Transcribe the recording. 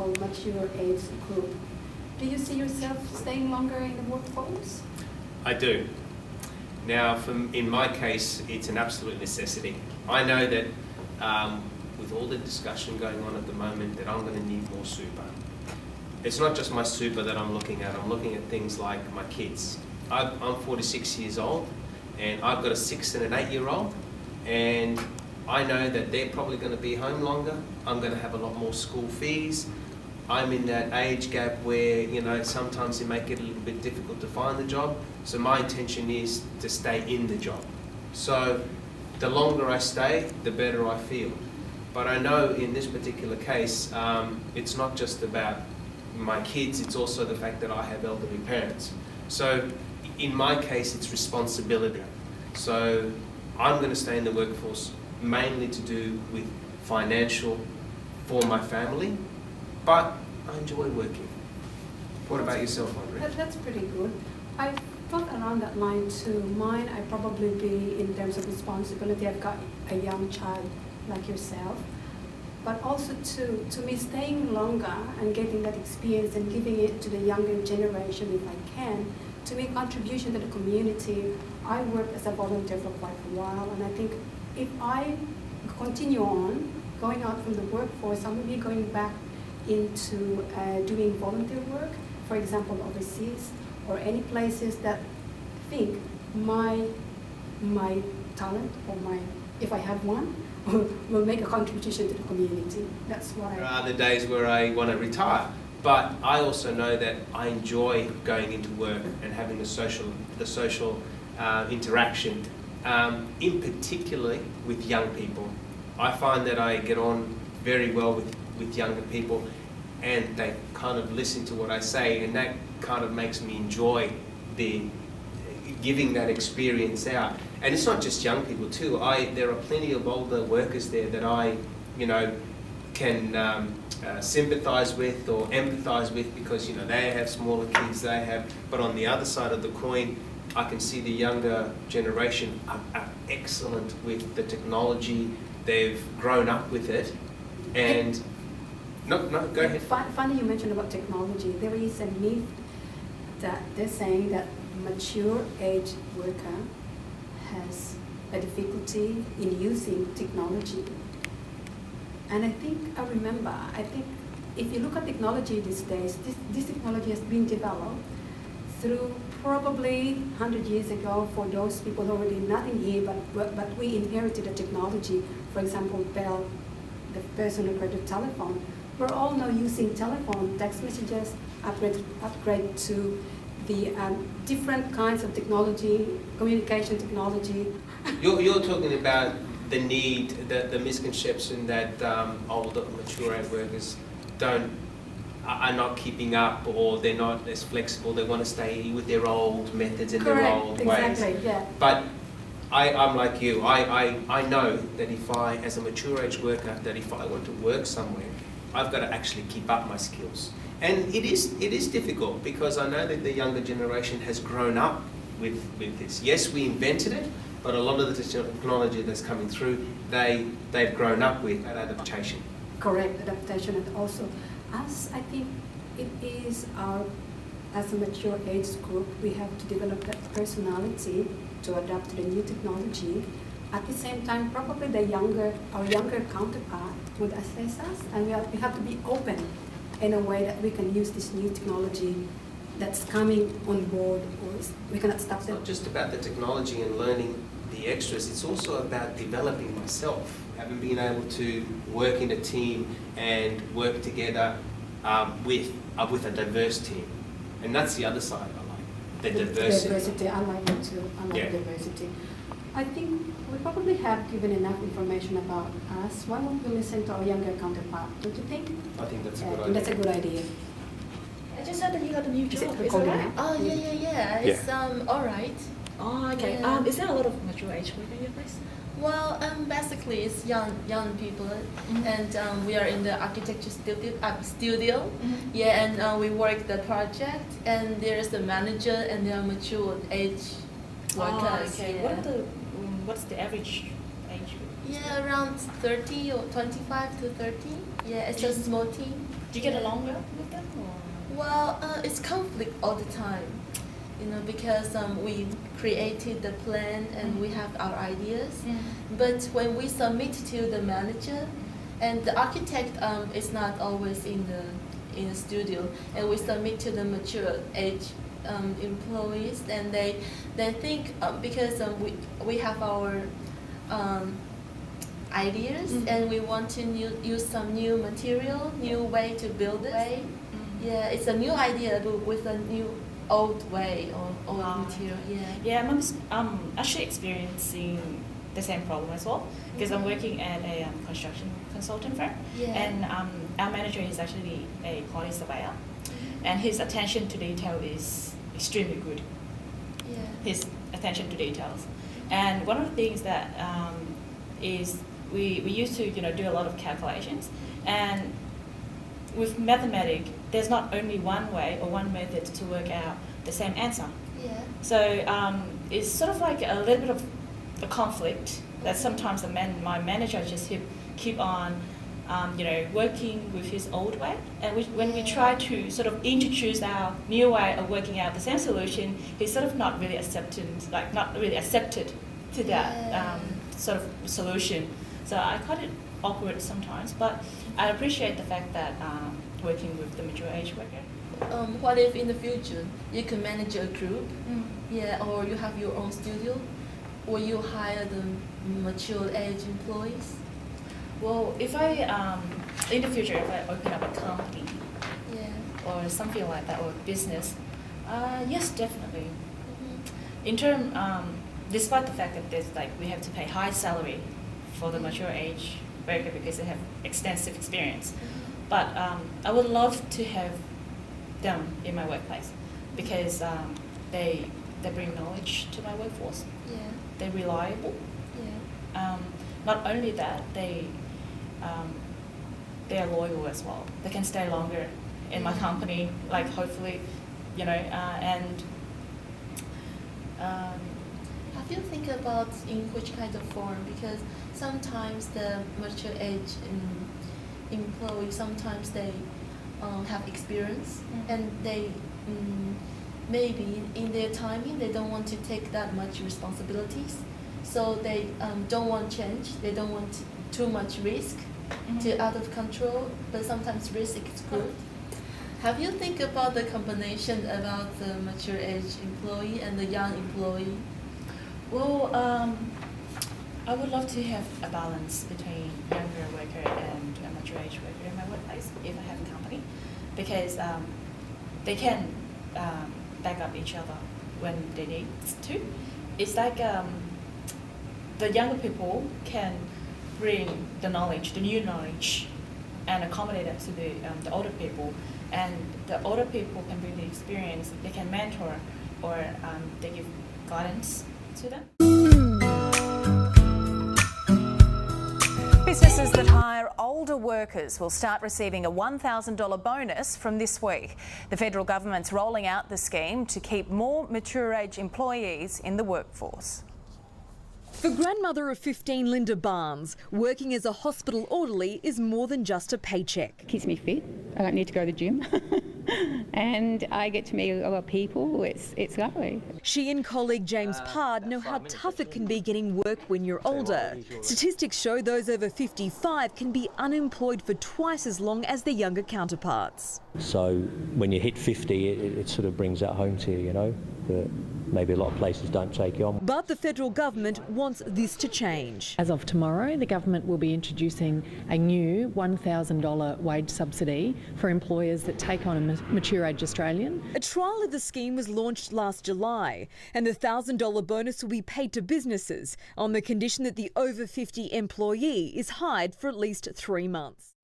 called mature age group. Do you see yourself staying longer in the workforce? I do. Now, in my case, it's an absolute necessity. I know that with all the discussion going on at the moment that I'm going to need more super. It's not just my super that I'm looking at. I'm looking at things like my kids. I'm 46 years old and I've got a 6 and an 8-year-old, and I know that they're probably going to be home longer. I'm going to have a lot more school fees. I'm in that age gap where, you know, sometimes it make it a little bit difficult to find the job. So my intention is to stay in the job. So the longer I stay, the better I feel. But I know in this particular case, it's not just about my kids, it's also the fact that I have elderly parents. So in my case, it's responsibility. So I'm going to stay in the workforce mainly to do with financial for my family, but I enjoy working. What about yourself, Andre? That's pretty good. I thought around that line too. Mine, I probably be in terms of responsibility. I've got a young child like yourself, but also to me, staying longer and getting that experience and giving it to the younger generation if I can, to make contribution to the community. I worked as a volunteer for quite a while, and I think if I continue on going out from the workforce, I'm maybe going back into doing volunteer work, for example, overseas, or any places that think my talent or if I have one, will make a contribution to the community. That's what There are the days where I want to retire, but I also know that I enjoy going into work and having the social interaction, in particularly with young people. I find that I get on very well with younger people, and they kind of listen to what I say, and that kind of makes me enjoy giving that experience out. And it's not just young people too. There are plenty of older workers there that I, can sympathise with or empathise with, because they have smaller kids. But on the other side of the coin, I can see the younger generation are excellent with the technology. They've grown up with it, and no, go ahead. Funny you mentioned about technology. There is a myth that they're saying that mature age worker has a difficulty in using technology. And I think if you look at technology these days, this technology has been developed through probably 100 years ago for those people who already not in here, but we inherited the technology. For example, Bell, the person who created telephone. We're all now using telephone, text messages, upgrade to the different kinds of technology, communication technology. You're talking about the need, the misconception that older, mature age workers are not keeping up, or they're not as flexible. They want to stay with their old methods and their old ways. Exactly, yeah. But I'm like you. I know that as a mature age worker, that if I want to work somewhere, I've got to actually keep up my skills. And it is difficult, because I know that the younger generation has grown up with this. Yes, we invented it, but a lot of the technology that's coming through, they've grown up with that adaptation. Correct, adaptation, and also us, I think it is as a mature age group, we have to develop that personality to adapt to the new technology. At the same time, probably our younger counterpart would assess us, and we have to be open in a way that we can use this new technology that's coming on board, or we cannot stop It's it. not just about the technology and learning the extras, it's also about developing myself. Having been able to work in a team and work together with a diverse team. And that's the other side I like, the diversity. I like it too. I like diversity. I think we probably have given enough information about us. Why won't we listen to our younger counterpart? Don't you think? I think that's a good I idea. think that's a good idea. I just heard that you got a new Is it job. Is it recording right? now? Oh, yeah. It's all right. Oh, okay. Yeah. Is there a lot of mature age work in your place? Well, basically it's young people, and we are in the architecture studio. Yeah, and we work the project, and there's the manager, and there are mature age workers. Oh, okay. Yeah. What's the average age? Yeah, around 30 or 25 to 30. Yeah, it's a small team. Do you get Yeah. along well with them? Or? Well, it's conflict all the time, because we created the plan and we have our ideas. But when we submit to the manager, and the architect is not always in the studio, and we submit to the mature age employees, and they think because we have our ideas and we want to use some new material, new way to build it. Yeah, it's a new idea but with a new old way or old material. Yeah, I'm actually experiencing the same problem as well because I'm working at a construction consultant firm, Yeah. and our manager is actually a quality surveyor, and his attention to detail is extremely good. Yeah. His attention to details, and one of the things that is we used to do a lot of calculations, and with mathematics there's not only one way or one method to work out the same answer. Yeah. So it's sort of like a little bit of a conflict that sometimes my manager just keep on working with his old way, and when we try to sort of introduce our new way of working out the same solution, he's sort of not really accepted to that sort of solution. So I find it awkward sometimes, but I appreciate the fact that working with the mature age worker. What if in the future you can manage a group, or you have your own studio, or you hire the mature age employees? Well, if I in the future if I open up a company or something like that or business, yes, definitely. In term, despite the fact that we have to pay high salary for the mature age worker because they have extensive experience, but I would love to have them in my workplace because they bring knowledge to my workforce. Yeah. They're reliable. Yeah. Not only that, they are loyal as well. They can stay longer in my company, like hopefully, and. Have you think about in which kind of form? Because sometimes the mature age employee, sometimes they have experience and they maybe in their timing they don't want to take that much responsibilities, so they don't want change. They don't want too much risk to out of control. But sometimes risk is good. Have you think about the combination about the mature age employee and the young employee? Well, I would love to have a balance between younger worker and a mature age worker in my workplace if I have a company, because they can back up each other when they need to. It's like the younger people can bring the knowledge, the new knowledge, and accommodate that to the older people, and the older people can bring the experience. They can mentor or they give guidance to them. Businesses that hire older workers will start receiving a $1,000 bonus from this week. The federal government's rolling out the scheme to keep more mature age employees in the workforce. For grandmother of 15 Linda Barnes, working as a hospital orderly is more than just a paycheck. Keeps me fit. I don't need to go to the gym. And I get to meet a lot of people. It's lovely. She and colleague James Pard know how tough it can be getting work when you're older. Statistics show those over 55 can be unemployed for twice as long as their younger counterparts. So when you hit 50, it sort of brings that home to you, that maybe a lot of places don't take you on. But the federal government wants this to change. As of tomorrow, the government will be introducing a new $1,000 wage subsidy for employers that take on a mature age Australian. A trial of the scheme was launched last July, and the $1,000 bonus will be paid to businesses on the condition that the over 50 employee is hired for at least 3 months.